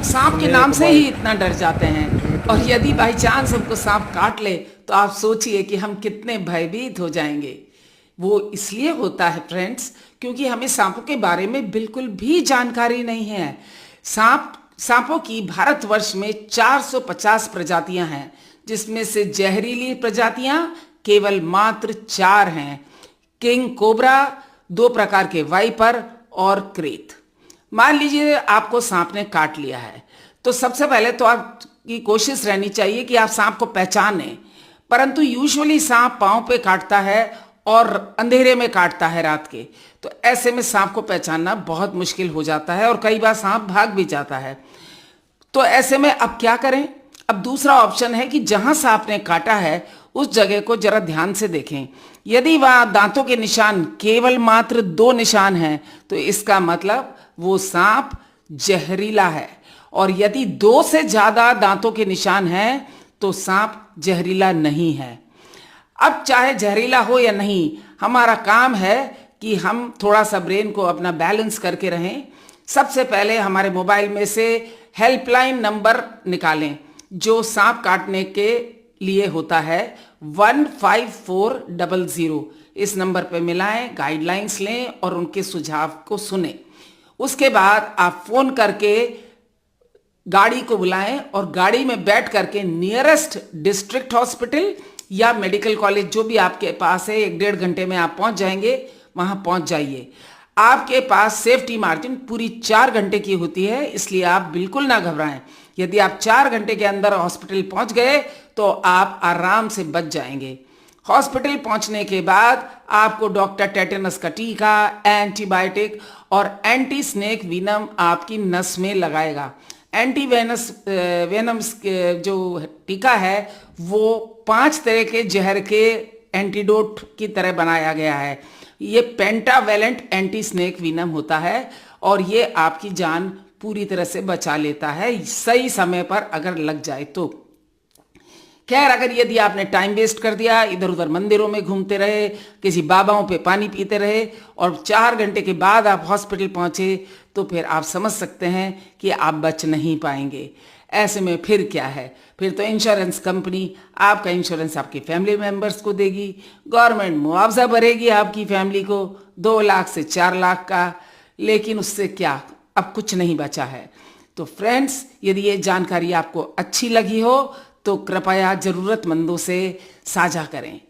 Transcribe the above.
हम सांप के नाम से ही इतना डर जाते हैं, और यदि बाई चांस हमको सांप काट ले तो आप सोचिए कि हम कितने भयभीत हो जाएंगे। वो इसलिए होता है फ्रेंड्स, क्योंकि हमें सांपों के बारे में बिल्कुल भी जानकारी नहीं है। सांपों की भारतवर्ष में 450 प्रजातियां हैं, जिसमें से जहरीली प्रजातियां केवल मात्र 4 हैं। किंग कोबरा, 2 प्रकार के वाइपर और क्रेत। मान लीजिए आपको सांप ने काट लिया है, तो सबसे पहले तो आपकी कोशिश रहनी चाहिए कि आप सांप को पहचानें। परंतु यूजुअली सांप पांव पे काटता है और अंधेरे में काटता है रात के, तो ऐसे में सांप को पहचानना बहुत मुश्किल हो जाता है और कई बार सांप भाग भी जाता है। तो ऐसे में अब क्या करें? अब दूसरा ऑप्शन है कि जहां सांप ने काटा है उस जगह को जरा ध्यान से देखें। यदि वहां दांतों के निशान केवल मात्र 2 निशान हैं, तो इसका मतलब वो सांप जहरीला है, और यदि 2 से ज्यादा दांतों के निशान हैं तो सांप जहरीला नहीं है। अब चाहे जहरीला हो या नहीं, हमारा काम है कि हम थोड़ा सा ब्रेन को अपना बैलेंस करके रहें। सबसे पहले हमारे मोबाइल में से हेल्पलाइन नंबर निकालें, जो सांप काटने के लिए होता है 15400। इस नंबर पे मिलाएं, गाइडलाइंस लें और उनके सुझाव को सुनें। उसके बाद आप फोन करके गाड़ी को बुलाएं और गाड़ी में बैठ करके नियरेस्ट डिस्ट्रिक्ट हॉस्पिटल या मेडिकल कॉलेज जो भी आपके पास है, 1-1.5 घंटे में आप पहुंच जाएंगे, वहां पहुंच जाइए। आपके पास सेफ्टी मार्जिन पूरी 4 घंटे की होती है, इसलिए आप बिल्कुल ना घबराएं। यदि आप 4 घंटे के अंदर हॉस्पिटल पहुंच गए तो आप आराम से बच जाएंगे। हॉस्पिटल पहुंचने के बाद आपको डॉक्टर टेटेनस का टीका, एंटीबायोटिक और एंटी स्नेक विनम आपकी नस में लगाएगा। एंटी वेनम्स जो टीका है वो 5 तरह के जहर के एंटीडोट की तरह बनाया गया है। ये पेंटावेलेंट एंटी स्नेक विनम होता है और ये आपकी जान पूरी तरह से बचा लेता है, सही समय पर अगर लग जाए तो। खैर, अगर यदि आपने टाइम वेस्ट कर दिया, इधर उधर मंदिरों में घूमते रहे, किसी बाबाओं पे पानी पीते रहे और 4 घंटे के बाद आप हॉस्पिटल पहुंचे, तो फिर आप समझ सकते हैं कि आप बच नहीं पाएंगे। ऐसे में फिर क्या है? फिर तो इंश्योरेंस कंपनी आपका इंश्योरेंस आपके फैमिली मेंबर्स को देगी, गवर्नमेंट मुआवजा भरेगी आपकी फैमिली को 2 लाख से 4 लाख का, लेकिन उससे क्या, अब कुछ नहीं बचा है। तो फ्रेंड्स, यदि ये जानकारी आपको अच्छी लगी हो तो कृपया जरूरतमंदों से साझा करें।